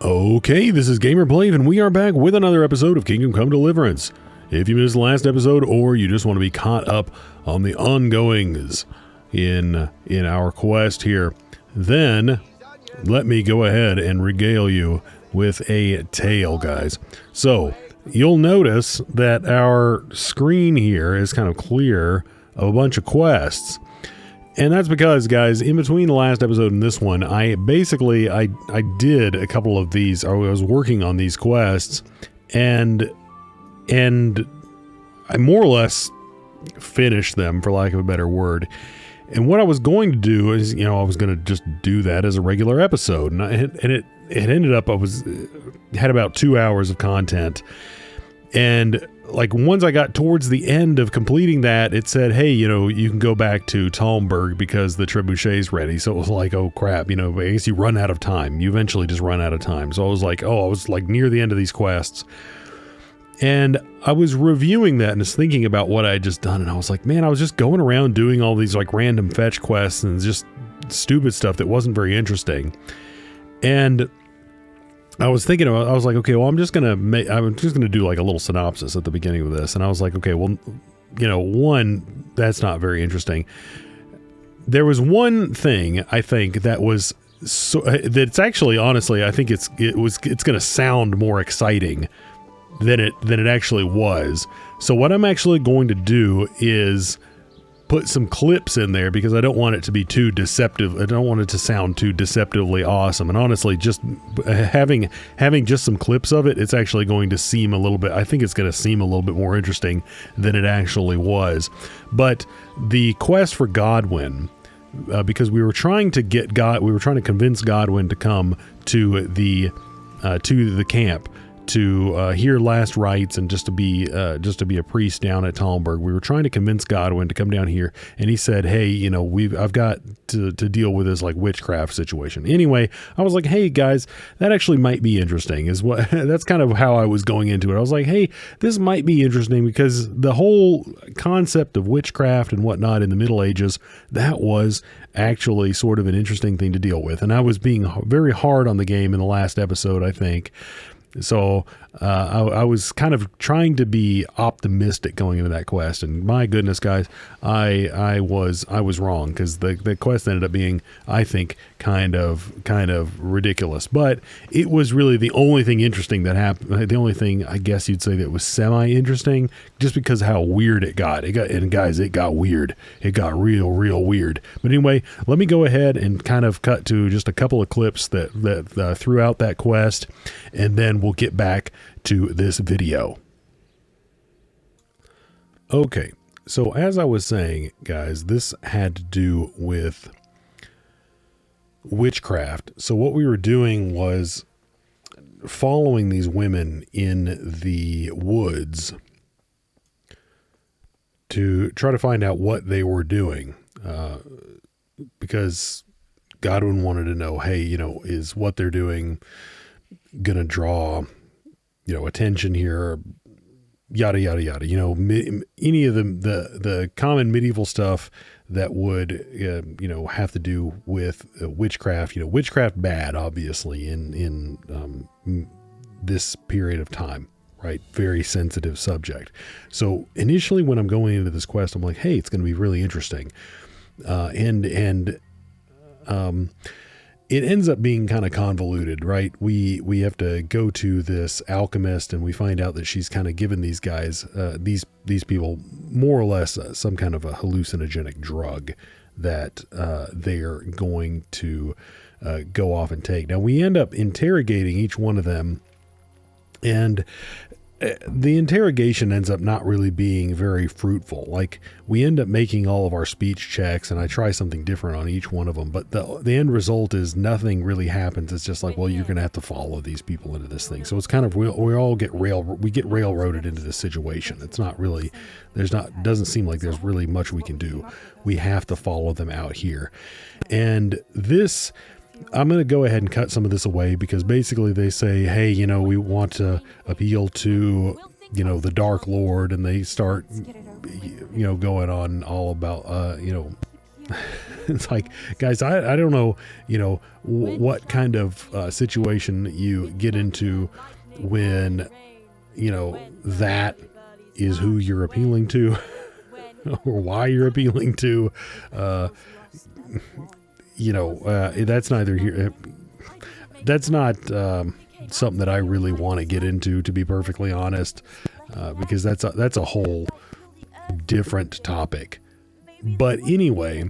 Okay, this is GamerBlave, and we are back with another episode of Kingdom Come Deliverance. If you missed the last episode, or you just want to be caught up on the ongoings in our quest here, then let me go ahead and regale you with a tale, guys. So, you'll notice that our screen here is kind of clear of a bunch of quests. And that's because, guys, in between the last episode and this one, I did a couple of these. I was working on these quests, and I more or less finished them, for lack of a better word. And what I was going to do is, I was going to just do that as a regular episode, and it ended up had about 2 hours of content, and like once I got towards the end of completing that, it said, hey, you can go back to Talmberg because the trebuchet's ready. So it was like, oh crap, I guess you run out of time. You eventually just run out of time. So I was like, near the end of these quests. And I was reviewing that and just thinking about what I had just done. And I was like, man, I was just going around doing all these like random fetch quests and just stupid stuff that wasn't very interesting. And I was thinking about, I was like, okay, well, I'm just going to do like a little synopsis at the beginning of this. And I was like, okay, well, one, that's not very interesting. There was one thing I think that was that's actually, honestly, I think it's going to sound more exciting than it actually was. So what I'm actually going to do is put some clips in there because I don't want it to be too deceptive. I don't want it to sound too deceptively awesome. And honestly, just having just some clips of it, it's actually going to seem a little bit, I think it's going to seem a little bit more interesting than it actually was. But the quest for Godwin, because we were trying to convince Godwin to come to the camp to hear last rites and just to be a priest down at Talmberg. We were trying to convince Godwin to come down here, and he said, hey, I've got to deal with this like witchcraft situation. Anyway, I was like, hey guys, that actually might be interesting. That's kind of how I was going into it. I was like, hey, this might be interesting because the whole concept of witchcraft and whatnot in the Middle Ages, that was actually sort of an interesting thing to deal with. And I was being very hard on the game in the last episode, I think. So I was kind of trying to be optimistic going into that quest, and my goodness, guys, I was wrong because the quest ended up being, I think, kind of ridiculous. But it was really the only thing interesting that happened. The only thing I guess you'd say that was semi-interesting, just because of how weird it got. And guys, it got weird. It got real weird. But anyway, let me go ahead and kind of cut to just a couple of clips that throughout that quest, and then we'll get back to this video. Okay, so as I was saying, guys, this had to do with witchcraft. So what we were doing was following these women in the woods to try to find out what they were doing, because Godwin wanted to know, hey, is what they're doing gonna draw attention here, yada yada yada, any of the common medieval stuff that would have to do with witchcraft. Witchcraft bad, obviously, in this period of time, right? Very sensitive subject. So initially when I'm going into this quest, I'm like, hey, it's going to be really interesting, and it ends up being kind of convoluted, right? We have to go to this alchemist, and we find out that she's kind of given these guys, these people, more or less some kind of a hallucinogenic drug that they're going to go off and take. Now we end up interrogating each one of them, and the interrogation ends up not really being very fruitful. Like, we end up making all of our speech checks, and I try something different on each one of them, but the end result is nothing really happens. It's just like, well, you're going to have to follow these people into this thing. So it's kind of, we all get railroaded into this situation. It's not really, doesn't seem like there's really much we can do. We have to follow them out here. And this, I'm going to go ahead and cut some of this away because basically they say, hey, we want to appeal to, the Dark Lord, and they start, going on all about, It's like, guys, I don't know, what kind of situation you get into when, that is who you're appealing to or why you're appealing to. That's neither here. That's not something that I really want to get into, to be perfectly honest, because that's a whole different topic. But anyway,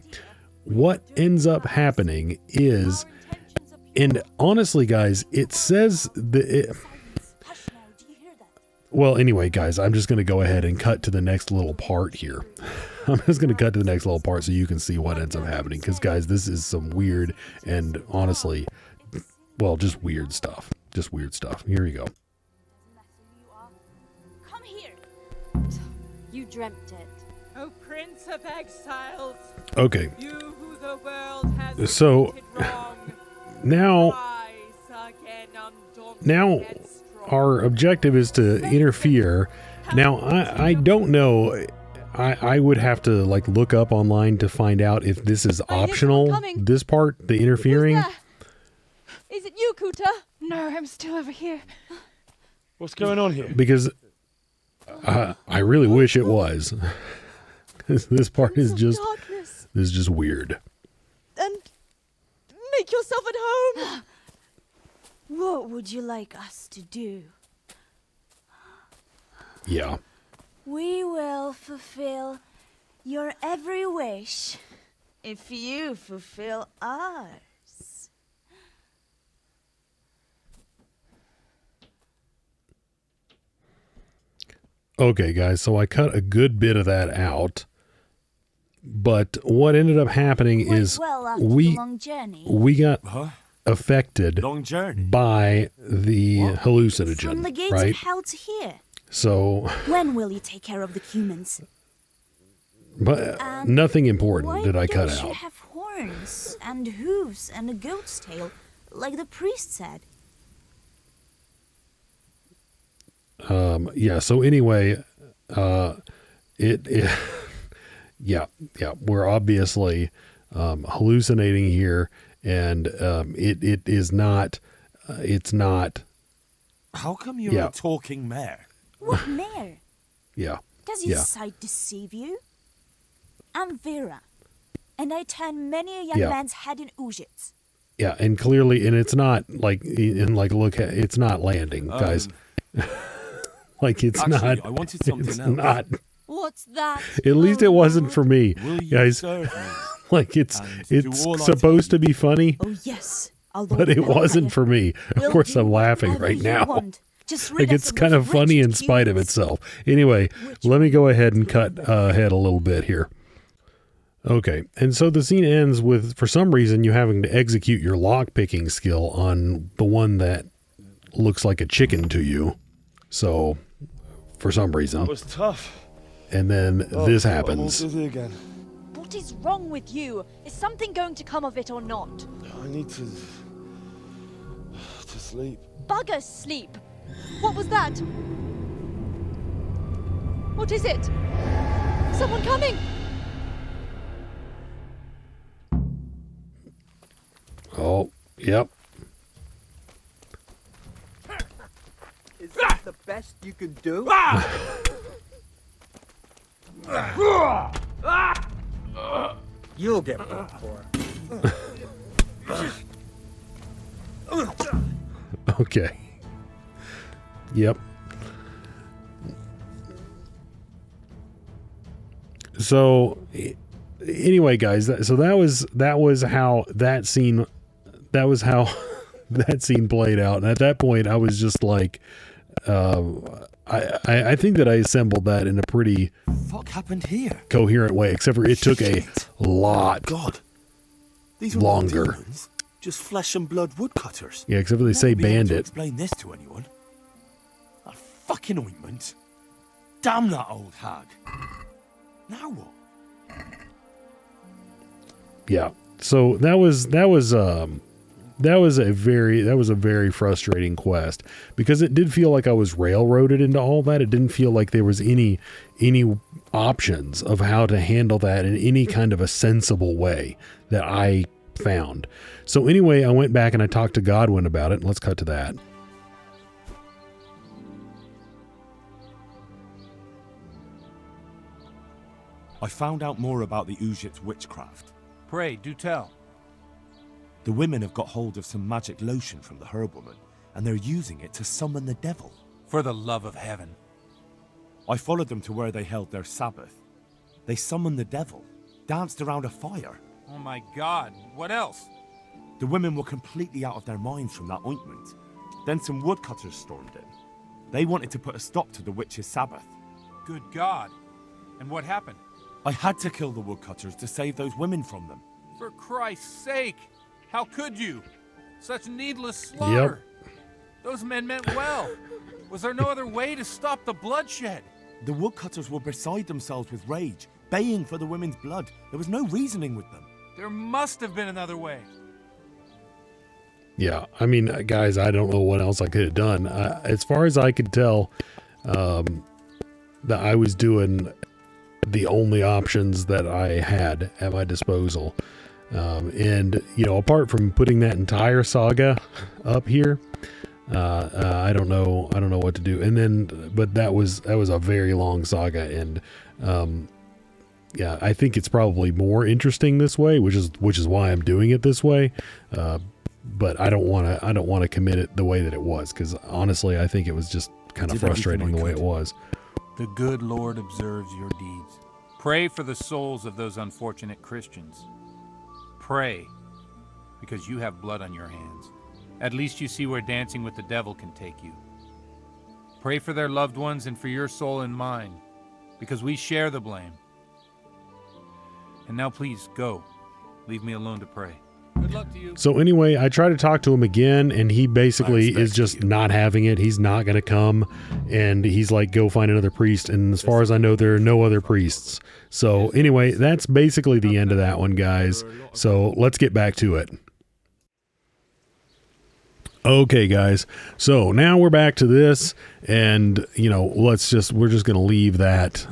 what ends up happening is, and honestly, guys, it says well, anyway, guys, I'm just going to go ahead and cut to the next little part here. I'm just going to cut to the next little part so you can see what ends up happening. Because, guys, this is some weird and honestly, well, just weird stuff. Just weird stuff. Here you go. Come here. You dreamt it. Oh, Prince of Exiles. Okay. You who the world has So wrong. now Rise again, undaunted now and strong. our objective is to interfere. Now, I don't know. I would have to look up online to find out if this is optional. This part, the interfering. Is it you, Kuta? No, I'm still over here. What's going on here? Because I really wish it was. This part is just weird. And make yourself at home. What would you like us to do? Yeah. We will fulfill your every wish if you fulfill ours. Okay, guys, so I cut a good bit of that out. But what ended up happening is we got affected Long journey. by the hallucinogen, From the gates right? of hell to here. So, When will you take care of the humans? but nothing important Why did I cut don't you out. have horns and hooves and a goat's tail, like the priest said? Yeah, so anyway, it yeah, we're obviously hallucinating here, and it is not, it's not. How come you're a talking mare? What mare? Yeah. Does your sight deceive you? I'm Vera, and I turn many a young man's head in Ujits. Yeah, and clearly, and it's not look, it's not landing, guys. It's actually, not. I wanted something it's else. not. What's that? At least it wasn't for me, Will you guys. serve me? It's do all I supposed to be funny, Oh yes, but it wasn't for me. Of course, I'm laughing right now. It's kind of funny in spite of itself. Anyway, let me go ahead and cut ahead a little bit here. Okay, and so the scene ends with, for some reason, you having to execute your lock-picking skill on the one that looks like a chicken to you. So, for some reason. That was tough. And then this happens. I'm all dizzy again. What is wrong with you? Is something going to come of it or not? I need to sleep. Bugger sleep! What was that? What is it? Someone coming! Oh, yep. Is that the best you can do? You'll get paid for it. Okay. Yep. So anyway, guys, so that was how that scene played out. And at that point I was just like, I think that I assembled that in a pretty What happened here? coherent way, except for it took a lot God. These were longer. not demons, just flesh and blood woodcutters. Yeah, except for they say Never be able to bandit. explain this to anyone. That fucking ointment. Damn that old hag. Now what? Yeah. So that was that was a very frustrating quest, because it did feel like I was railroaded into all that. It didn't feel like there was any options of how to handle that in any kind of a sensible way that I found. So anyway, I went back and I talked to Godwin about it. Let's cut to that. I found out more about the Ujit's witchcraft. Pray, do tell. The women have got hold of some magic lotion from the herb woman, and they're using it to summon the devil. For the love of heaven. I followed them to where they held their Sabbath. They summoned the devil, danced around a fire. Oh my God, what else? The women were completely out of their minds from that ointment. Then some woodcutters stormed in. They wanted to put a stop to the witch's Sabbath. Good God. And what happened? I had to kill the woodcutters to save those women from them. For Christ's sake! How could you? Such needless slaughter. Yep. Those men meant well. Was there no other way to stop the bloodshed? The woodcutters were beside themselves with rage, baying for the women's blood. There was no reasoning with them. There must have been another way. Yeah, I mean, guys, I don't know what else I could have done. As far as I could tell, that I was doing the only options that I had at my disposal. And, you know, apart from putting that entire saga up here, I don't know what to do. And then, but that was a very long saga. And, yeah, I think it's probably more interesting this way, which is why I'm doing it this way. But I don't want to commit it the way that it was, because honestly, I think it was just kind of frustrating the way it was. The good Lord observes your deeds. Pray for the souls of those unfortunate Christians. Pray, because you have blood on your hands. At least you see where dancing with the devil can take you. Pray for their loved ones and for your soul and mine, because we share the blame. And now please, go. Leave me alone to pray. Good luck to you. So anyway, I try to talk to him again, and he basically is just not having it. He's not going to come, and he's like, go find another priest. And as far as I know, there are no other priests. So anyway, that's basically the end of that one, guys. So let's get back to it. Okay, guys. So now we're back to this, and you know, we're just going to leave that.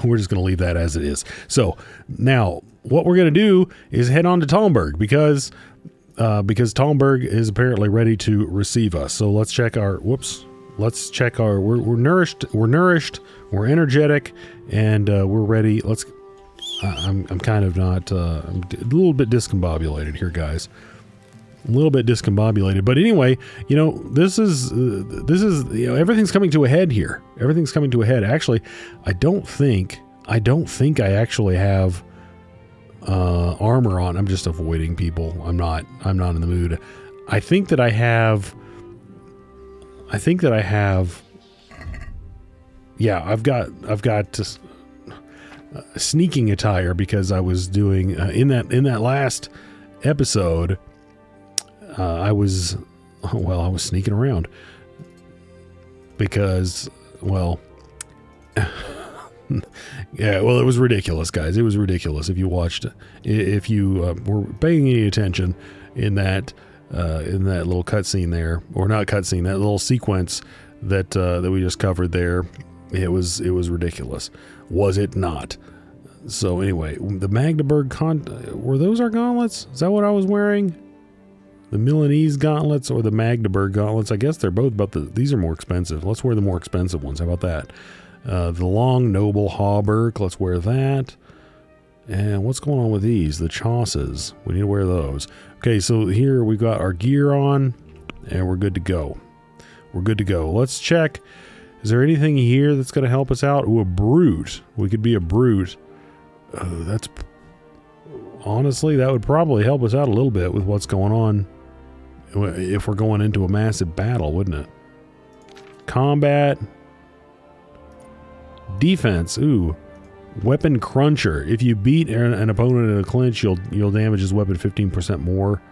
We're just going to leave that as it is. So now what we're going to do is head on to Talmberg, because Talmberg is apparently ready to receive us. So let's check our, we're nourished, we're energetic, and we're ready. I'm kind of not, I'm a little bit discombobulated here, guys. A little bit discombobulated, but anyway, you know, this is, you know, everything's coming to a head here. Everything's coming to a head. Actually, I don't think I actually have armor on. I'm just avoiding people. I'm not in the mood. I think that I have. Yeah, I've got just sneaking attire, because I was doing in that last episode. I was sneaking around because, well, yeah, well, it was ridiculous, guys. It was ridiculous. If you watched, if you were paying any attention in that little cutscene there, or not cutscene, that little sequence that we just covered there, it was ridiculous. Was it not? So anyway, the Magdeburg were those our gauntlets? Is that what I was wearing? The Milanese gauntlets or the Magdeburg gauntlets? I guess they're both, but these are more expensive. Let's wear the more expensive ones. How about that? The long noble hauberk. Let's wear that. And what's going on with these? The chausses. We need to wear those. Okay, so here we've got our gear on, and we're good to go. We're good to go. Let's check. Is there anything here that's going to help us out? Ooh, a brute. We could be a brute. That's... Honestly, that would probably help us out a little bit with what's going on if we're going into a massive battle, wouldn't it? Combat. Defense. Ooh. Weapon cruncher. If you beat an opponent in a clinch, you'll damage his weapon 15% more.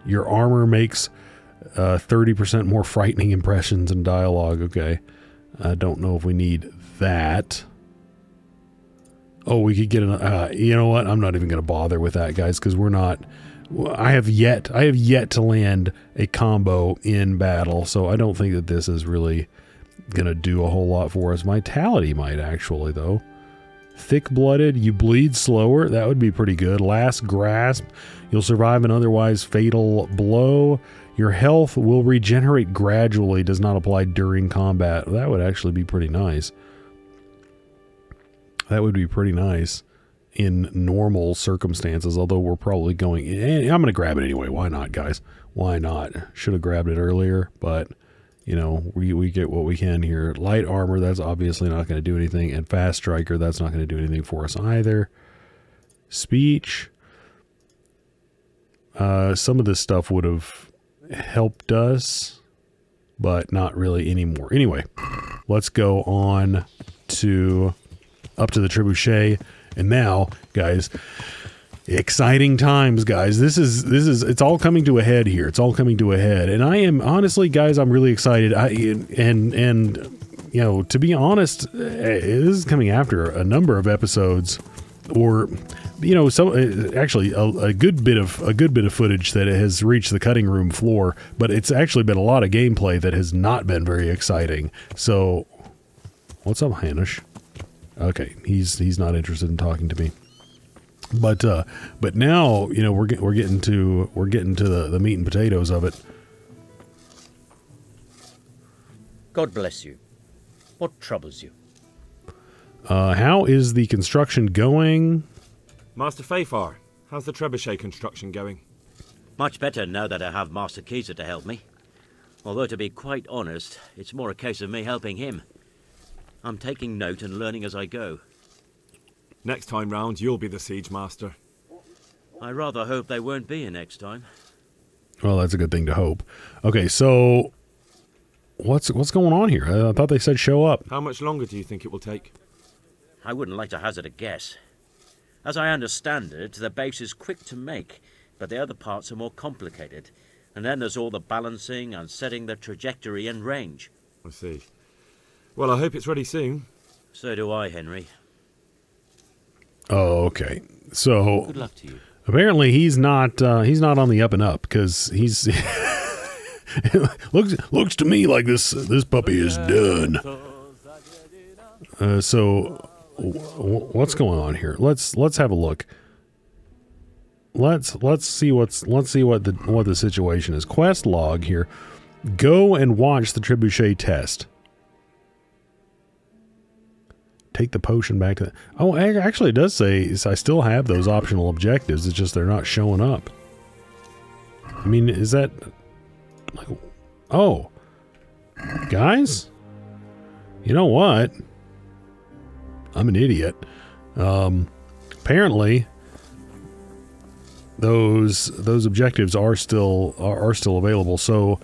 Your armor makes 30% more frightening impressions and dialogue. Okay. I don't know if we need that. Oh, we could get an. You know what? I'm not even going to bother with that, guys, because we're not. I have yet to land a combo in battle, so I don't think that this is really going to do a whole lot for us. Vitality might actually, though. Thick-blooded, you bleed slower. That would be pretty good. Last grasp, you'll survive an otherwise fatal blow. Your health will regenerate gradually. Does not apply during combat. That would actually be pretty nice. That would be pretty nice in normal circumstances, although we're probably going... I'm going to grab it anyway. Why not, guys? Why not? Should have grabbed it earlier, but, you know, we get what we can here. Light armor, that's obviously not going to do anything. And fast striker, that's not going to do anything for us either. Speech. Some of this stuff would have helped us, but not really anymore. Anyway, let's go on to... up to the trebuchet, and now, guys, exciting times, guys. This is it's all coming to a head here. It's all coming to a head, and I am honestly, guys, I'm really excited. And you know, to be honest, this is coming after a number of episodes, or you know, actually a good bit of footage that has reached the cutting room floor, but it's actually been a lot of gameplay that has not been very exciting. So, what's up, Hanish? Okay, he's not interested in talking to me, but now, you know, we're getting to the meat and potatoes of it. God bless you. What troubles you? How is the construction going? Master Fafar, how's the trebuchet construction going? Much better now that I have Master Keezer to help me. Although, to be quite honest, it's more a case of me helping him. I'm taking note and learning as I go. Next time round, you'll be the siege master. I rather hope they won't be here next time. Well, that's a good thing to hope. Okay, so what's going on here? I thought they said show up. How much longer do you think it will take? I wouldn't like to hazard a guess. As I understand it, the base is quick to make, but the other parts are more complicated. And then there's all the balancing and setting the trajectory and range. I see. Well, I hope it's ready soon. So do I, Henry. Oh, okay. So Good luck to you. Apparently he's not on the up and up, because he's looks to me like this puppy is done. So what's going on here? Let's have a look. Let's see what the situation is. Quest log here. Go and watch the trebuchet test. Take the potion back to... Oh, actually it does say I still have those optional objectives. It's just they're not showing up. I mean, is that... like... Oh. Guys? You know what? I'm an idiot. Apparently, those objectives are still available. So,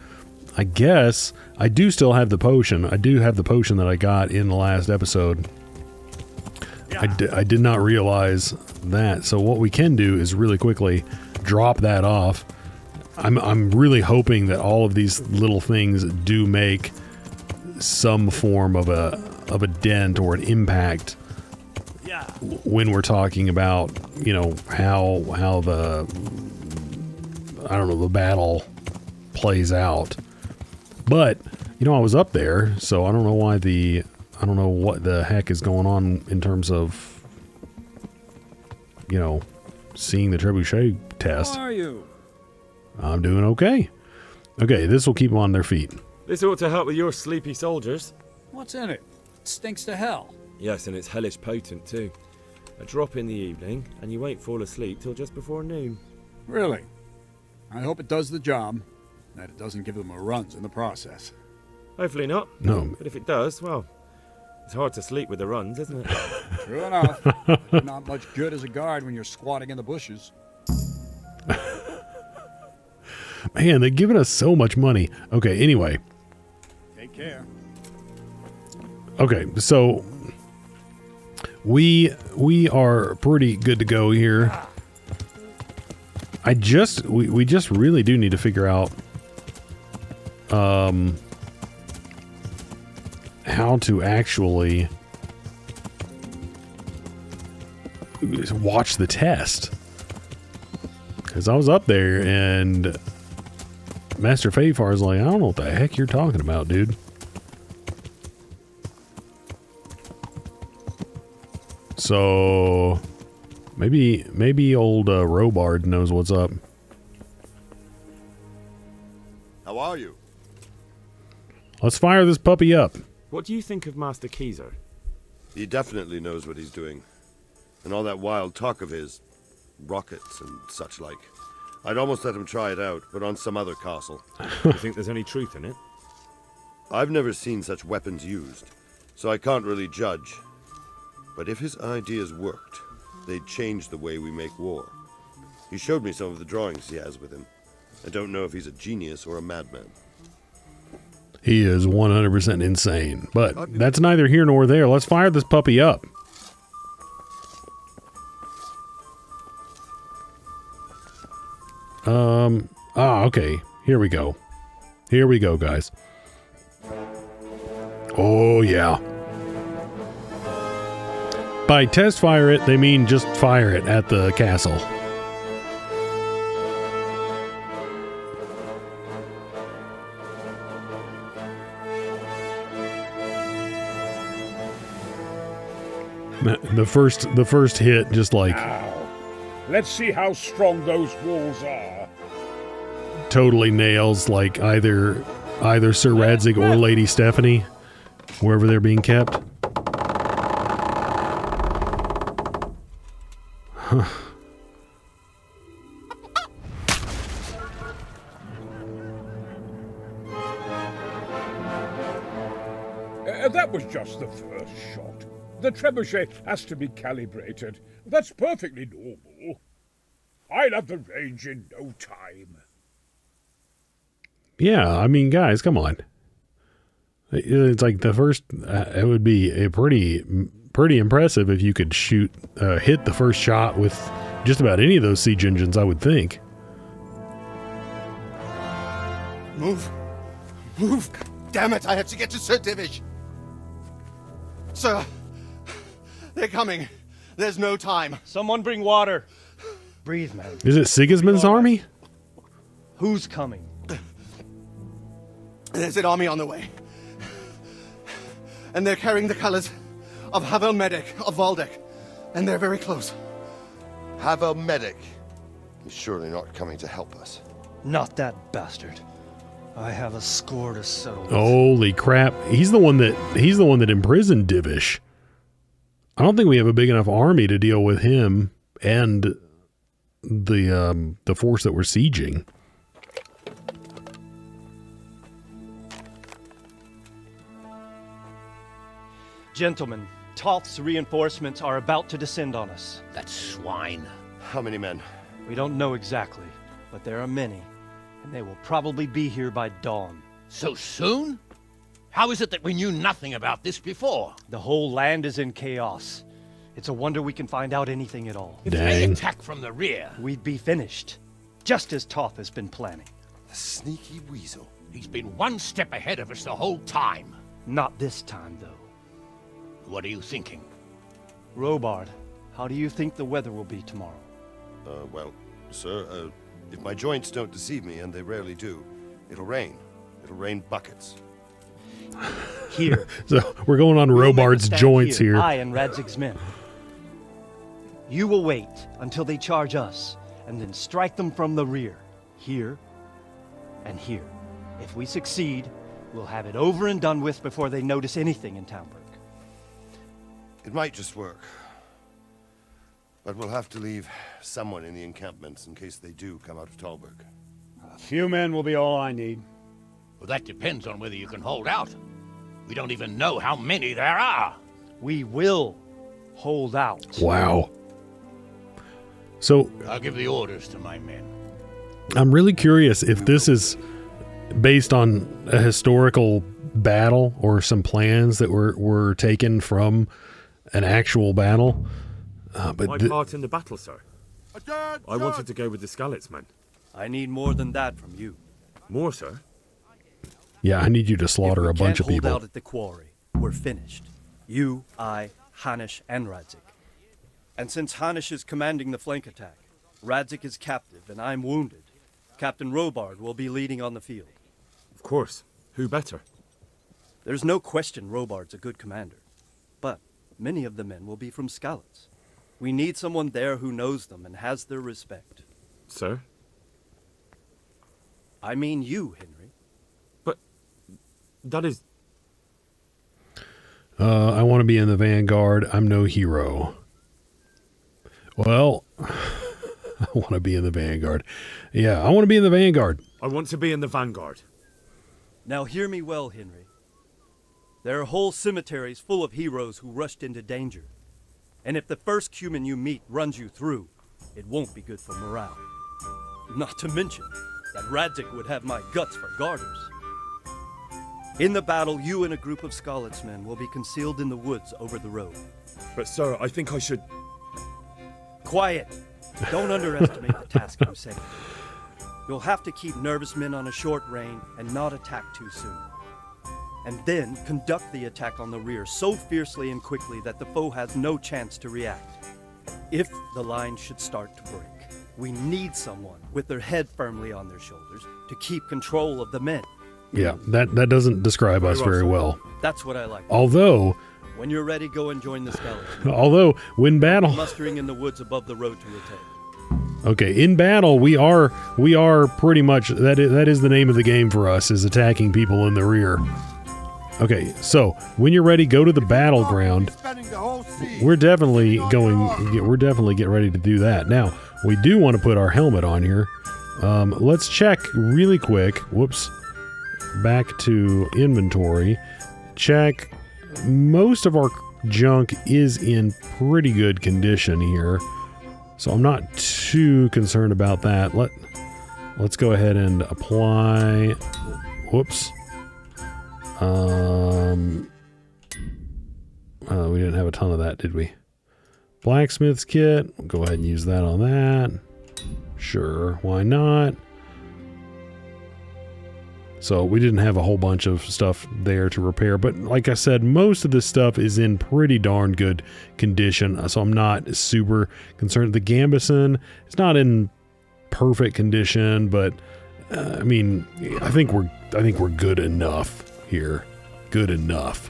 I guess I do still have the potion. I do have the potion that I got in the last episode. I did not realize that. So what we can do is really quickly drop that off. I'm really hoping that all of these little things do make some form of a dent or an impact when we're talking about, you know, how the battle plays out. But, you know, I was up there, so I don't know what the heck is going on in terms of, you know, seeing the trebuchet test. How are you? I'm doing okay. Okay, this will keep them on their feet. This ought to help with your sleepy soldiers. What's in it? It stinks to hell. Yes, and it's hellish potent too. A drop in the evening, and you won't fall asleep till just before noon. Really? I hope it does the job, that it doesn't give them a runs in the process. Hopefully not. No. But if it does, well, it's hard to sleep with the runs, isn't it? True enough. Not much good as a guard when you're squatting in the bushes. Man, they're giving us so much money. Okay, anyway. Take care. Okay, so we are pretty good to go here. We just really do need to figure out how to actually watch the test. Because I was up there and Master Fafar is like, I don't know what the heck you're talking about, dude. So maybe old Robard knows what's up. How are you? Let's fire this puppy up. What do you think of Master Kizo? He definitely knows what he's doing. And all that wild talk of his, rockets and such like. I'd almost let him try it out, but on some other castle. You think there's any truth in it? I've never seen such weapons used, so I can't really judge. But if his ideas worked, they'd change the way we make war. He showed me some of the drawings he has with him. I don't know if he's a genius or a madman. He is 100% insane, but that's neither here nor there. Let's fire this puppy up. Okay. Here we go. Here we go, guys. Oh, yeah. By test fire it, they mean just fire it at the castle. The first hit, just like... Now, let's see how strong those walls are. Totally nails, like either Sir Radzig or Lady Stephanie, wherever they're being kept. Huh. That was just the first shot. The trebuchet has to be calibrated. That's perfectly normal. I'll have the range in no time. Yeah, I mean, guys, come on. It's like the first. It would be a pretty impressive if you could hit the first shot with just about any of those siege engines, I would think. Move. Damn it, I have to get to Sir Divish. Sir, they're coming. There's no time. Someone bring water. Breathe, man. Is it Sigismund's army? Who's coming? There's an army on the way. And they're carrying the colors of Havel Medic of Valdek. And they're very close. Havel Medic. He's surely not coming to help us. Not that bastard. I have a score to settle with. Holy crap. He's the one that imprisoned Divish. I don't think we have a big enough army to deal with him and the force that we're sieging. Gentlemen, Toth's reinforcements are about to descend on us. That swine. How many men? We don't know exactly, but there are many, and they will probably be here by dawn. So soon? How is it that we knew nothing about this before? The whole land is in chaos. It's a wonder we can find out anything at all. If they attack from the rear, we'd be finished, just as Toth has been planning. The sneaky weasel. He's been one step ahead of us the whole time. Not this time, though. What are you thinking? Robard, how do you think the weather will be tomorrow? Well, sir, if my joints don't deceive me, and they rarely do, it'll rain. It'll rain buckets. Here. So we're going on Robard's joints here. I and Radzig's men. You will wait until they charge us, and then strike them from the rear. Here and here. If we succeed, we'll have it over and done with before they notice anything in Talmberg. It might just work. But we'll have to leave someone in the encampments in case they do come out of Talmberg. A few men will be all I need. Well, that depends on whether you can hold out. We don't even know how many there are. We will hold out. Wow. So I'll give the orders to my men. I'm really curious if this is based on a historical battle or some plans that were taken from an actual battle. My part in the battle, sir. I wanted to go with the Skalitz men. I need more than that from you. More, sir? Yeah, I need you to slaughter a bunch of people. Hold out at the quarry. We're finished. You, I, Hanish, and Radzig. And since Hanish is commanding the flank attack, Radzik is captive and I'm wounded, Captain Robard will be leading on the field. Of course. Who better? There's no question Robard's a good commander, but many of the men will be from Skalitz. We need someone there who knows them and has their respect. Sir? I mean you, Henry. But that is... I want to be in the vanguard. I'm no hero. Well, I want to be in the vanguard. Yeah, I want to be in the vanguard. I want to be in the vanguard. Now hear me well, Henry. There are whole cemeteries full of heroes who rushed into danger. And if the first Cuman you meet runs you through, it won't be good for morale. Not to mention that Radzik would have my guts for garters. In the battle, you and a group of Skalitz men will be concealed in the woods over the road. But sir, I think I should... Quiet! Don't underestimate the task I'm setting. You'll have to keep nervous men on a short rein and not attack too soon. And then conduct the attack on the rear so fiercely and quickly that the foe has no chance to react. If the line should start to break, we need someone with their head firmly on their shoulders to keep control of the men. Yeah, that doesn't describe us very well. That's what I like. Although... When you're ready, go and join the Skeleton. Although, when battle... Mustering in the woods above the road to Rete. Okay, in battle, we are pretty much... That is the name of the game for us, is attacking people in the rear. Okay, so, when you're ready, go to the battleground. We're definitely getting ready to do that. Now, we do want to put our helmet on here. Let's check really quick. Whoops. Back to inventory. Check. Most of our junk is in pretty good condition here, so I'm not too concerned about that. Let's go ahead and apply. Whoops. We didn't have a ton of that, did we? Blacksmith's kit. We'll go ahead and use that on that. Sure, why not? So we didn't have a whole bunch of stuff there to repair, but like I said, most of this stuff is in pretty darn good condition, so I'm not super concerned. The Gambison is not in perfect condition, but I mean, I think we're good enough here. Good enough.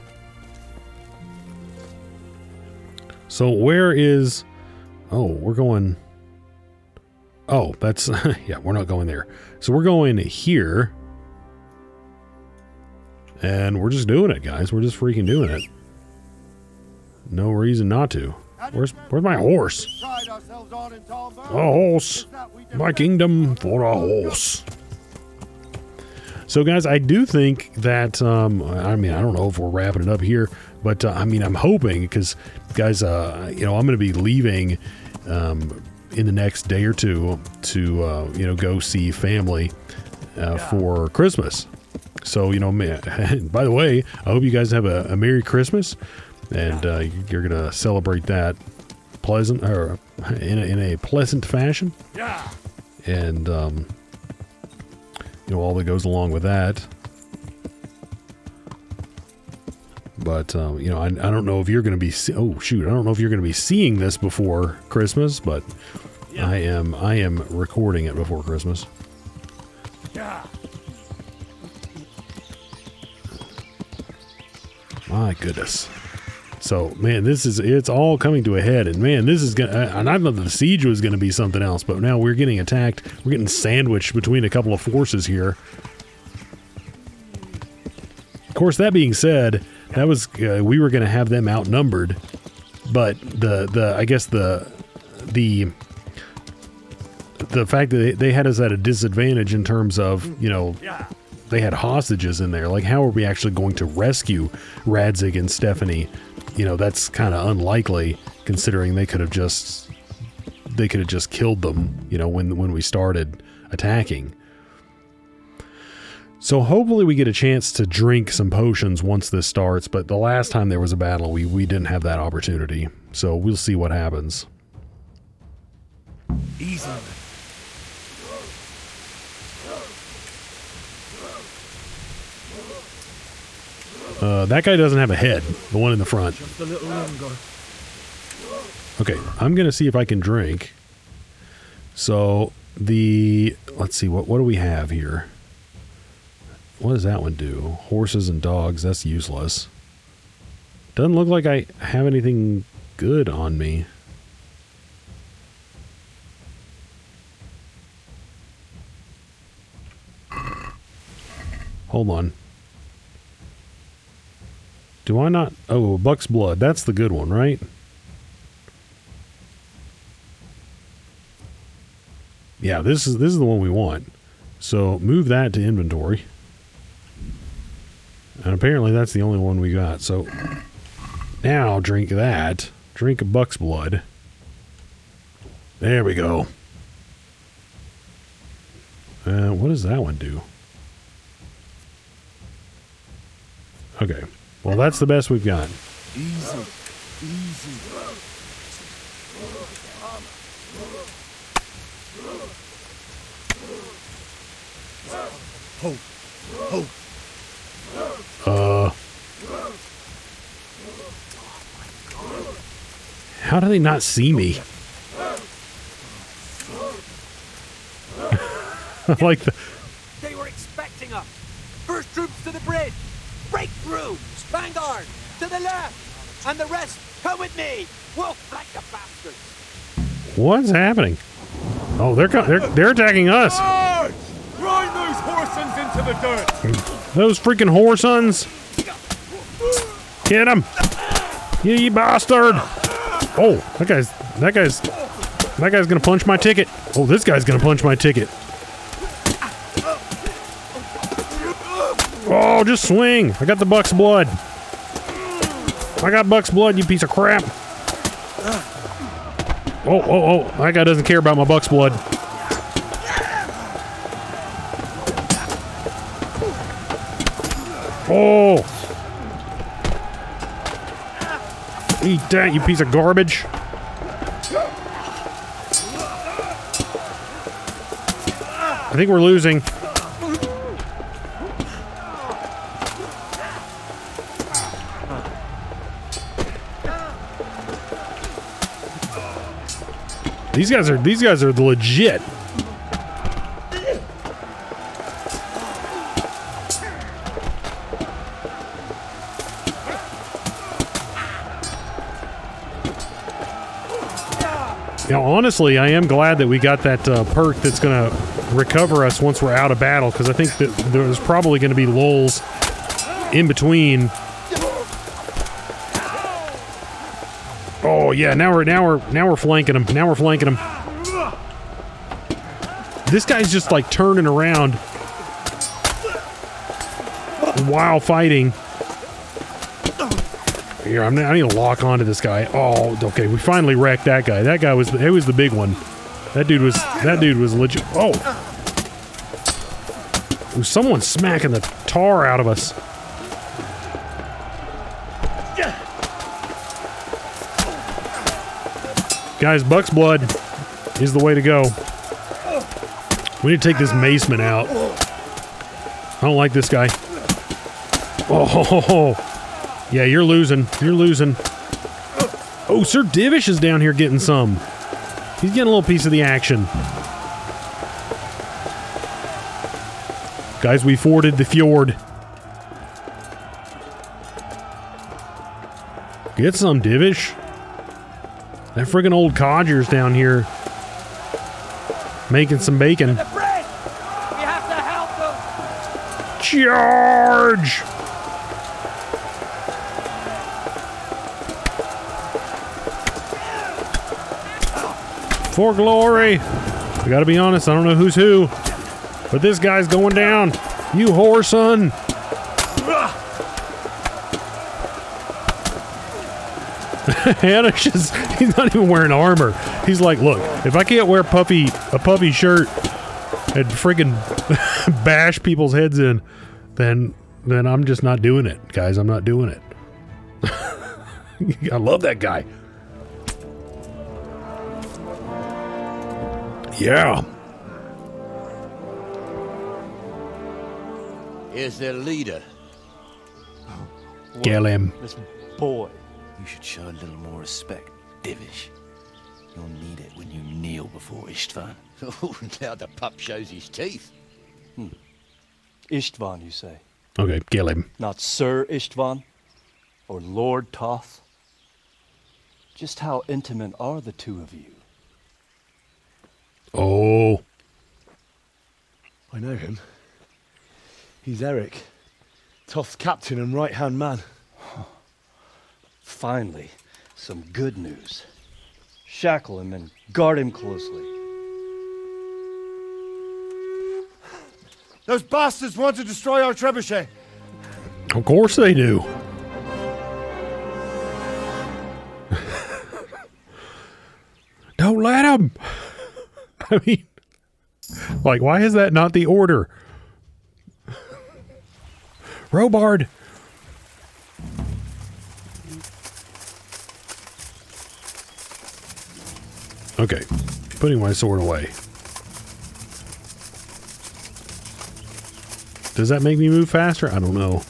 So where is... Oh, we're going... Oh, that's... yeah, we're not going there. So we're going here. And we're just doing it, guys. We're just freaking doing it. No reason not to. Where's my horse? A horse. My kingdom for a horse. So, guys, I do think that, I mean, I don't know if we're wrapping it up here, but, I mean, I'm hoping, because, guys, you know, I'm going to be leaving in the next day or two to, you know, go see family for Christmas. So, you know, man, by the way, I hope you guys have a Merry Christmas, and you're going to celebrate that pleasant, or in a pleasant fashion. Yeah. And, you know, all that goes along with that. But, you know, I don't know if you're going to be, oh shoot, I don't know if you're going to be seeing this before Christmas, but yeah. I am recording it before Christmas. Yeah. My goodness. So, man, it's all coming to a head, and man, this is gonna, and I thought the siege was gonna be something else, but now we're getting attacked. We're getting sandwiched between a couple of forces here. Of course, that being said, that was, we were gonna have them outnumbered, but I guess the fact that they had us at a disadvantage in terms of, you know, they had hostages in there. Like, how are we actually going to rescue Radzik and Stephanie? You know, that's kind of unlikely, considering they could have just killed them, you know, when we started attacking. So hopefully we get a chance to drink some potions once this starts, but the last time there was a battle, we didn't have that opportunity. So we'll see what happens. Easy. That guy doesn't have a head, the one in the front. Just a little longer. Okay, I'm going to see if I can drink. So, let's see, what do we have here? What does that one do? Horses and dogs, that's useless. Doesn't look like I have anything good on me. Hold on. Do I not? Oh, buck's blood. That's the good one, right? Yeah, this is the one we want. So move that to inventory. And apparently that's the only one we got. So now drink that. Drink a buck's blood. There we go. What does that one do? Okay. Well, that's the best we've got. Easy. Easy. Hope. Hope. How do they not see me? Like They were expecting us. First troops to the bridge. Break through. Vanguard to the left, and the rest come with me. We'll flank the bastards. What's happening? Oh, they're attacking us. Charge! Grind those horsons into the dirt. Those freaking horsons. Get him. You bastard. Oh, that guy's gonna punch my ticket. Oh, this guy's gonna punch my ticket. Oh, just swing. I got the buck's blood. I got buck's blood, you piece of crap. Oh. That guy doesn't care about my buck's blood. Oh. Eat that, you piece of garbage. I think we're losing. These guys are the legit. Now, honestly, I am glad that we got that perk that's going to recover us once we're out of battle, because I think that there's probably going to be lulls in between. Oh yeah, now we're flanking him. Now we're flanking him. This guy's just like turning around while fighting. Here, I need to lock onto this guy. Oh, okay, we finally wrecked that guy. That guy was the big one. That dude was legit. Oh, ooh, someone's smacking the tar out of us. Guys, buck's blood is the way to go. We need to take this maceman out. I don't like this guy. Oh, yeah, you're losing. You're losing. Oh, Sir Divish is down here getting some. He's getting a little piece of the action. Guys, we forded the fjord. Get some, Divish. That friggin' old codger's down here making some bacon. We have to help them. Charge! For glory! I gotta be honest, I don't know who's who, but this guy's going down. You whoreson! He's not even wearing armor. He's like, look, if I can't wear a puffy shirt and friggin' bash people's heads in, then I'm just not doing it, guys. I'm not doing it. I love that guy. Yeah. Here's their leader. Kill him. This boy. You should show a little more respect, Divish. You'll need it when you kneel before Istvan. Oh, now the pup shows his teeth. Istvan, you say? Okay, kill him. Not Sir Istvan? Or Lord Toth? Just how intimate are the two of you? Oh. I know him. He's Eric, Toth's captain and right-hand man. Finally, some good news. Shackle him and guard him closely. Those bastards want to destroy our trebuchet. Of course they do. Don't let him. I mean, like, why is that not the order? Robard. Okay, putting my sword away. Does that make me move faster? I don't know.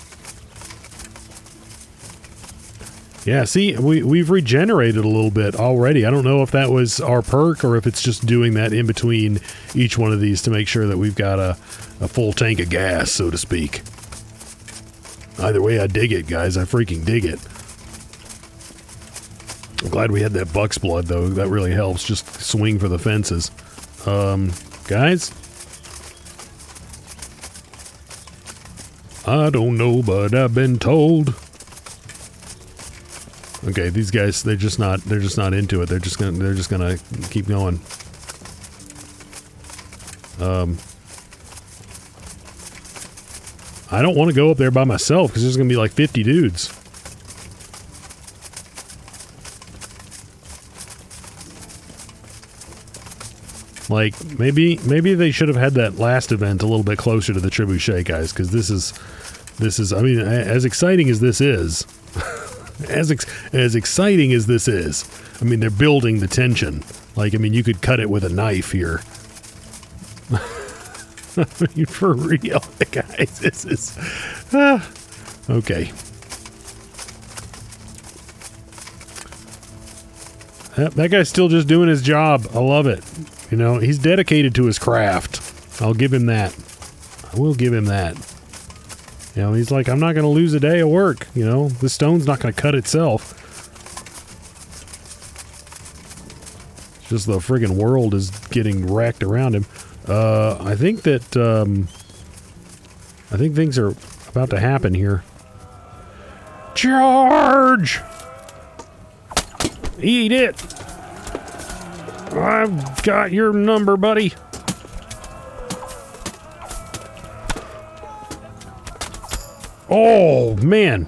Yeah, see, we've regenerated a little bit already. I don't know if that was our perk or if it's just doing that in between each one of these to make sure that we've got a full tank of gas, so to speak. Either way, I dig it, guys. I freaking dig it. I'm glad we had that buck's blood, though. That really helps. Just swing for the fences. Guys? I don't know, but I've been told. Okay, these guys, they're just not into it. They're just gonna keep going. I don't want to go up there by myself because there's gonna be like 50 dudes. Like, maybe they should have had that last event a little bit closer to the trebuchet, guys, because this is, I mean, as exciting as this is, as exciting as this is, I mean, they're building the tension. Like, I mean, you could cut it with a knife here. I mean, for real, guys, this is, okay. That guy's still just doing his job. I love it. You know, he's dedicated to his craft. I'll give him that. I will give him that. You know, he's like, I'm not going to lose a day of work. You know, the stone's not going to cut itself. It's just the friggin' world is getting wrecked around him. I think that, I think things are about to happen here. Charge! Eat it! I've got your number, buddy. Oh, man.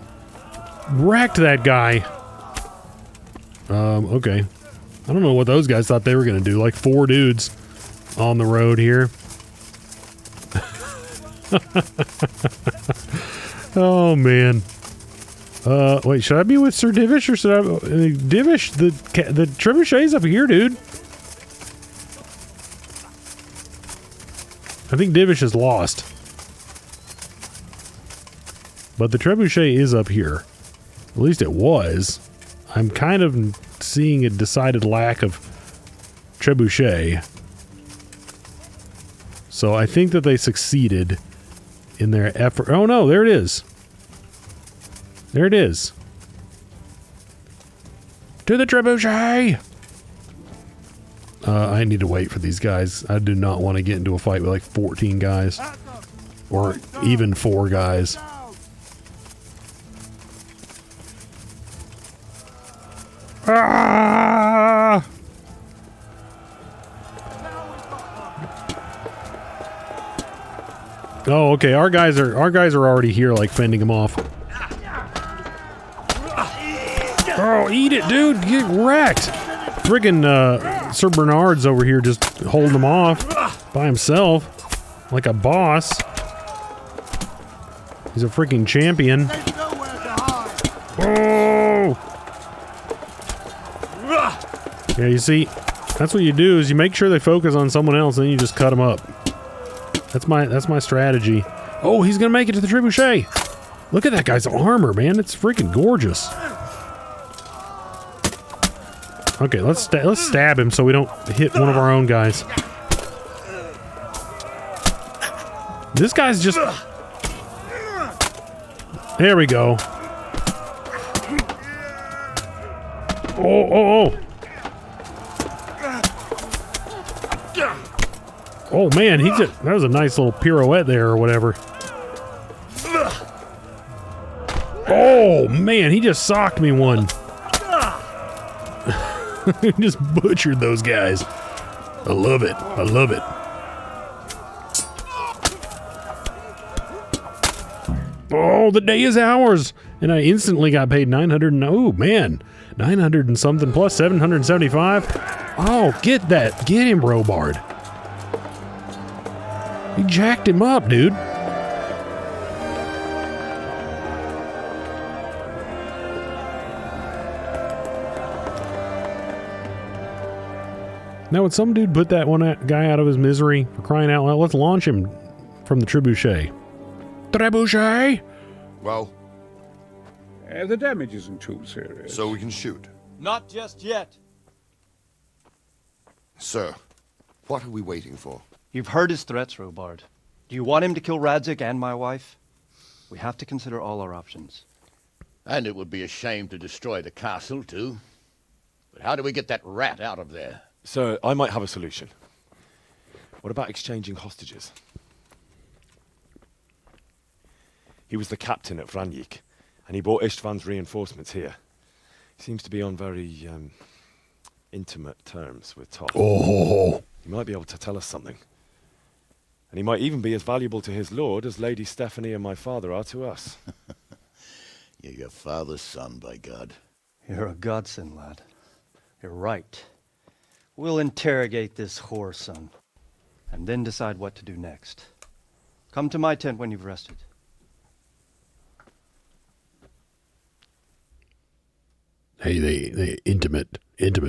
Wrecked that guy. Okay. I don't know what those guys thought they were going to do. Like 4 dudes on the road here. Oh, man. Wait, should I be with Sir Divish or should I... Divish, the trebuchet's up here, dude. I think Divish is lost. But the trebuchet is up here. At least it was. I'm kind of seeing a decided lack of trebuchet. So I think that they succeeded in their effort. Oh no, there it is. There it is. To the trebuchet! I need to wait for these guys. I do not want to get into a fight with like 14 guys. Or even 4 guys. Ah! Oh, okay. Our guys are already here, like fending them off. Oh, eat it, dude! Get wrecked! Friggin' Sir Bernard's over here just holding them off by himself, like a boss. He's a freaking champion. Oh! Yeah, you see, that's what you do is you make sure they focus on someone else, and then you just cut them up. That's my strategy. Oh, he's gonna make it to the trebuchet. Look at that guy's armor, man. It's freaking gorgeous. Okay, let's stab him so we don't hit one of our own guys. This guy's just... There we go. Oh. Oh, man, that was a nice little pirouette there or whatever. Oh, man, he just socked me one. He just butchered those guys. I love it. I love it. Oh, the day is ours. And I instantly got paid 900. Oh, man. 900 and something plus 775. Oh, get that. Get him, Robard. He jacked him up, dude. Now, would some dude put that one guy out of his misery for crying out loud? Let's launch him from the trebuchet. Trebuchet! Well? The damage isn't too serious. So we can shoot. Not just yet. Sir, what are we waiting for? You've heard his threats, Robard. Do you want him to kill Radzik and my wife? We have to consider all our options. And it would be a shame to destroy the castle, too. But how do we get that rat out of there? Sir, I might have a solution. What about exchanging hostages? He was the captain at Vranjik, and he brought Istvan's reinforcements here. He seems to be on very, intimate terms with Toth. Oh! He might be able to tell us something. And he might even be as valuable to his lord as Lady Stephanie and my father are to us. You're your father's son, by God. You're a godsend, lad. You're right. We'll interrogate this whore, son, and then decide what to do next. Come to my tent when you've rested. Hey, they intimate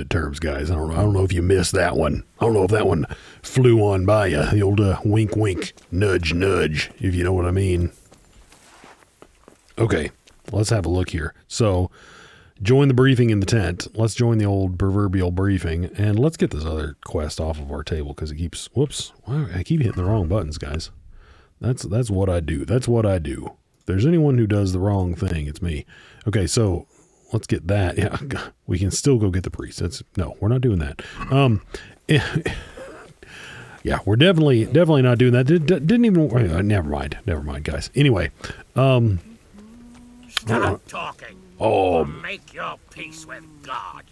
terms, guys. I don't know if you missed that one. I don't know if that one flew on by you. The old wink, wink, nudge, nudge, if you know what I mean. Okay, let's have a look here. So, join the briefing in the tent. Let's join the old proverbial briefing, and let's get this other quest off of our table because it keeps. Whoops! I keep hitting the wrong buttons, guys. That's what I do. That's what I do. If there's anyone who does the wrong thing, it's me. Okay, so. Let's get that. Yeah, we can still go get the priest. No, we're not doing that. Yeah, we're definitely not doing that. Didn't even. Never mind, guys. Anyway, Stop talking. Oh, make your peace with God.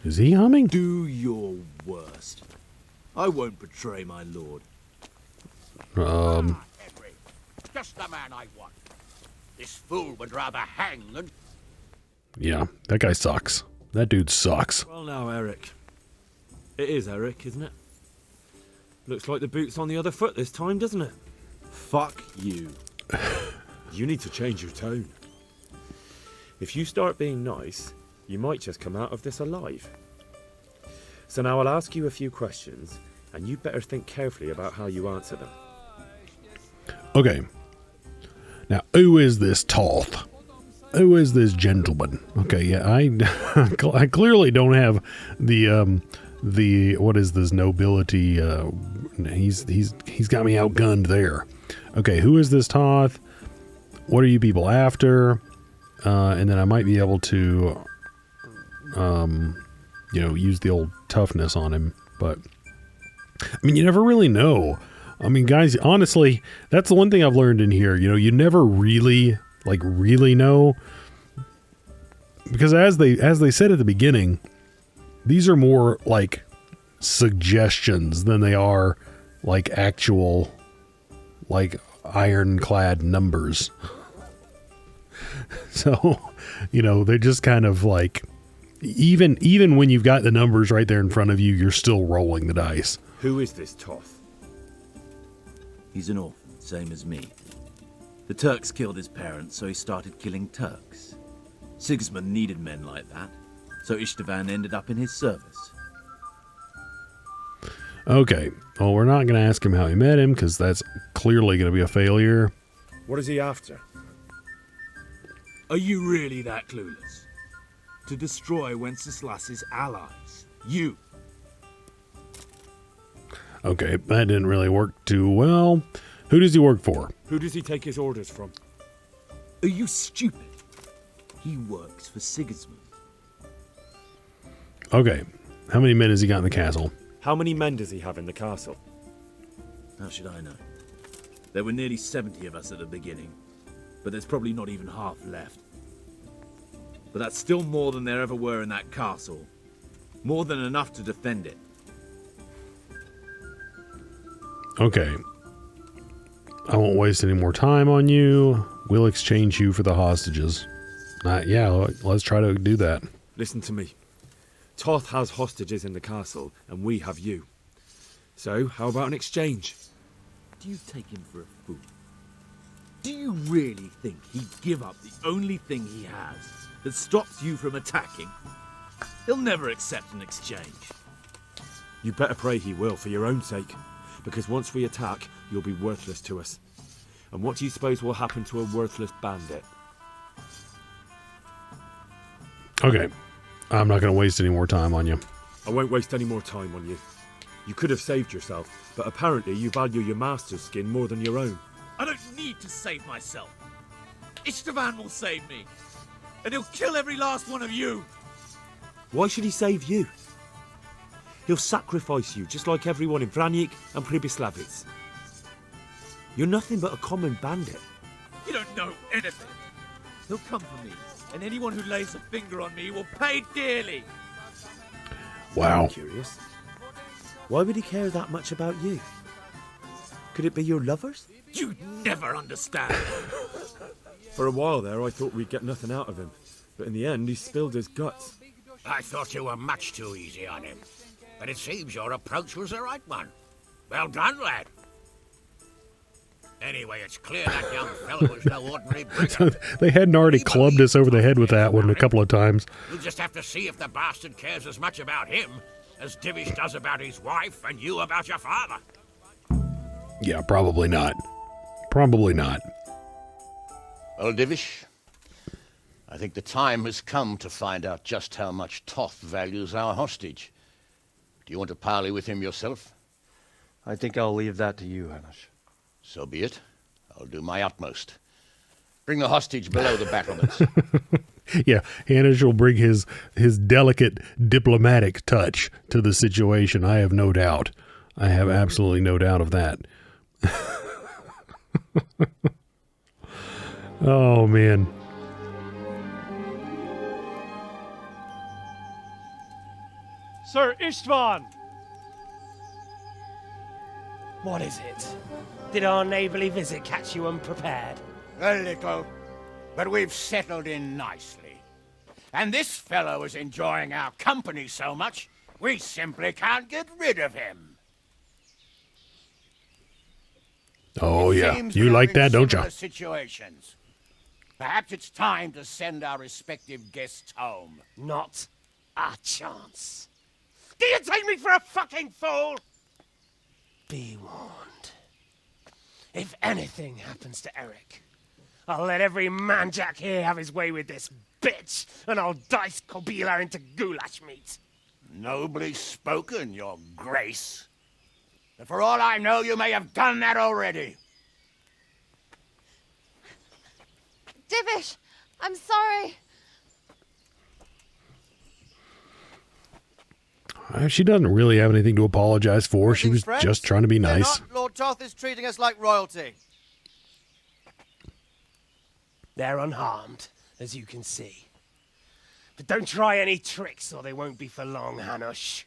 Is he humming? Do your worst. I won't betray my lord. Henry, just the man I want. This fool would rather hang than. Yeah, that guy sucks. That dude sucks. Well now, Eric. It is Eric, isn't it? Looks like the boot's on the other foot this time, doesn't it? Fuck you. You need to change your tone. If you start being nice, you might just come out of this alive. So now I'll ask you a few questions, and you better think carefully about how you answer them. Okay. Now, who is this Toth? Who is this gentleman? Okay, yeah, I clearly don't have the what is this nobility? He's got me outgunned there. Okay, who is this Toth? What are you people after? And then I might be able to, use the old toughness on him. But I mean, you never really know. I mean, guys, honestly, that's the one thing I've learned in here. You know, you never really know, because as they said at the beginning, these are more like suggestions than they are like actual like ironclad numbers. So, they're just kind of like, even when you've got the numbers right there in front of you, you're still rolling the dice. Who is this Toth? He's an orphan, same as me. The Turks killed his parents, so he started killing Turks. Sigismund needed men like that, so Istvan ended up in his service. Okay, well, we're not going to ask him how he met him, because that's clearly going to be a failure. What is he after? Are you really that clueless? to destroy Wenceslas's allies. You. Okay, that didn't really work too well. Who does he work for? Who does he take his orders from? Are you stupid? He works for Sigismund. Okay, how many men has he got in the castle? How many men does he have in the castle? How should I know? There were nearly 70 of us at the beginning, but there's probably not even half left. But that's still more than there ever were in that castle. More than enough to defend it. Okay. I won't waste any more time on you. We'll exchange you for the hostages. Yeah, let's try to do that. Listen to me. Toth has hostages in the castle, and we have you. So, how about an exchange? Do you take him for a fool? Do you really think he'd give up the only thing he has that stops you from attacking? He'll never accept an exchange. You better pray he will, for your own sake. Because once we attack, you'll be worthless to us. And what do you suppose will happen to a worthless bandit? Okay. I'm not going to waste any more time on you. I won't waste any more time on you. You could have saved yourself, but apparently you value your master's skin more than your own. I don't need to save myself. Istvan will save me. And he'll kill every last one of you. Why should he save you? He'll sacrifice you, just like everyone in Vranic and Pribyslavitz. You're nothing but a common bandit. You don't know anything. He'll come for me, and anyone who lays a finger on me will pay dearly. Wow. I'm curious. Why would he care that much about you? Could it be your lovers? You'd never understand. For a while there, I thought we'd get nothing out of him. But in the end, he spilled his guts. I thought you were much too easy on him. But it seems your approach was the right one. Well done, lad. Anyway, it's clear that young fellow was no ordinary brigand. They hadn't already clubbed us over the head with that one a couple of times. We'll just have to see if the bastard cares as much about him as Divish does about his wife and you about your father. Yeah, probably not. Probably not. Well, Divish, I think the time has come to find out just how much Toth values our hostage. Do you want to parley with him yourself? I think I'll leave that to you, Hanish. So be it. I'll do my utmost. Bring the hostage below the battlements. Yeah, Hanish will bring his delicate diplomatic touch to the situation. I have no doubt. I have absolutely no doubt of that. Oh, man. Sir Istvan! What is it? Did our neighborly visit catch you unprepared? A little, but we've settled in nicely. And this fellow is enjoying our company so much, we simply can't get rid of him. Oh, yeah. You like that, don't you? Situations. Perhaps it's time to send our respective guests home. Not a chance. Do you take me for a fucking fool? Be warned. If anything happens to Eric, I'll let every manjack here have his way with this bitch, and I'll dice Kobila into goulash meat. Nobly spoken, your grace. But for all I know, you may have done that already. Divish, I'm sorry. She doesn't really have anything to apologize for. She was just trying to be nice. Lord Toth is treating us like royalty. They're unharmed, as you can see. But don't try any tricks or they won't be for long, Hanush.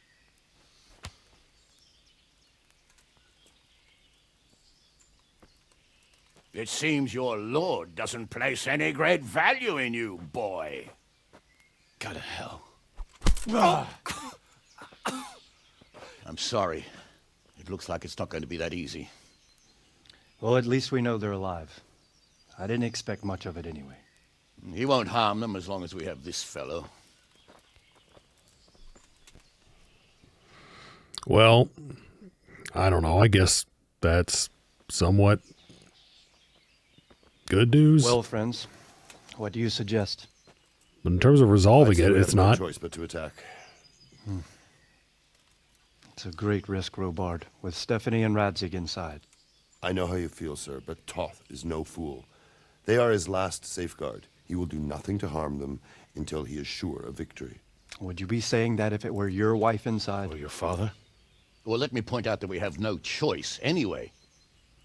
It seems your lord doesn't place any great value in you, boy. Go to hell. I'm sorry. It looks like it's not going to be that easy. Well, at least we know they're alive. I didn't expect much of it anyway. He won't harm them as long as we have this fellow. Well, I don't know. I guess that's somewhat good news. Well, friends, what do you suggest? But in terms of resolving I'd say it, we it's have no not. choice but to attack. It's a great risk, Robard, with Stephanie and Radzig inside. I know how you feel, sir, but Toth is no fool. They are his last safeguard. He will do nothing to harm them until he is sure of victory. Would you be saying that if it were your wife inside? Or your father? Well, let me point out that we have no choice anyway.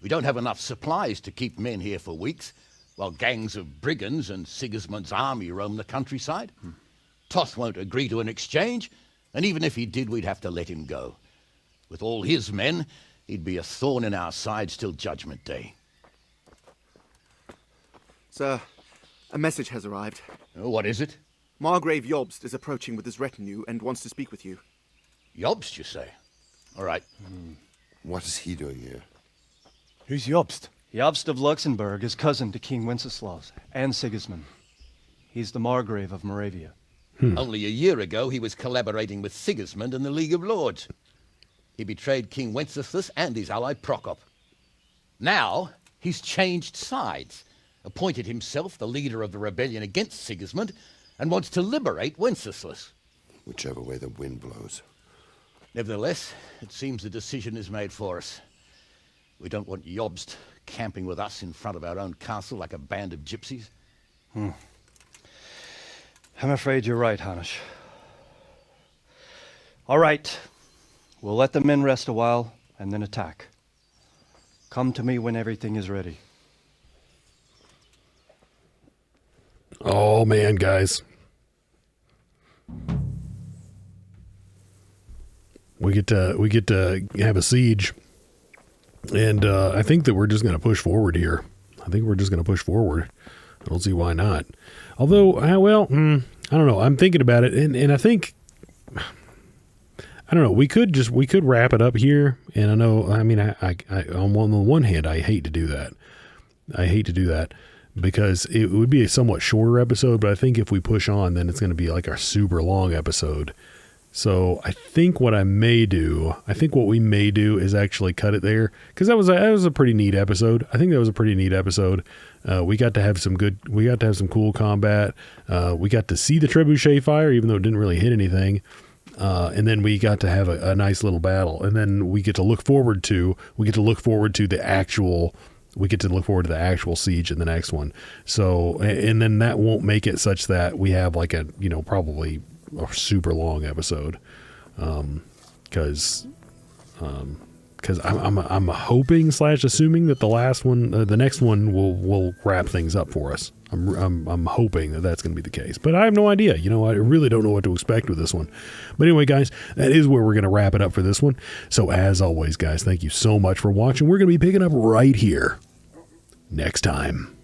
We don't have enough supplies to keep men here for weeks, while gangs of brigands and Sigismund's army roam the countryside. Toth won't agree to an exchange, and even if he did, we'd have to let him go. With all his men, he'd be a thorn in our sides till Judgment Day. Sir, a message has arrived. Oh, what is it? Margrave Jobst is approaching with his retinue and wants to speak with you. Jobst, you say? All right. What is he doing here? Who's Jobst? Jobst of Luxembourg is cousin to King Wenceslaus and Sigismund. He's the Margrave of Moravia. Only a year ago, he was collaborating with Sigismund and the League of Lords. He betrayed King Wenceslas and his ally Prokop. Now, he's changed sides, appointed himself the leader of the rebellion against Sigismund, and wants to liberate Wenceslas. Whichever way the wind blows. Nevertheless, it seems the decision is made for us. We don't want Jobst camping with us in front of our own castle like a band of gypsies. I'm afraid you're right, Hanish. All right. We'll let the men rest a while and then attack. Come to me when everything is ready. Oh man, guys. We get to have a siege. And I think that we're just going to push forward here. I don't see why not. Although, I don't know. I'm thinking about it, and I think, I don't know. We could wrap it up here. And I know, I mean, I on the one hand, I hate to do that. Because it would be a somewhat shorter episode. But I think if we push on, then it's going to be like a super long episode. So I think what we may do is actually cut it there, because that was a pretty neat episode. I think that was a pretty neat episode. We got to have some cool combat. We got to see the trebuchet fire, even though it didn't really hit anything. And then we got to have a nice little battle, and then we get to look forward to the actual siege in the next one. So, and then that won't make it such that we have like probably a super long episode, because I'm hoping / assuming that the next one will wrap things up for us. I'm hoping that that's going to be the case, but I have no idea. I really don't know what to expect with this one. But anyway, guys, that is where we're going to wrap it up for this one. So as always, guys, thank you so much for watching. We're going to be picking up right here next time.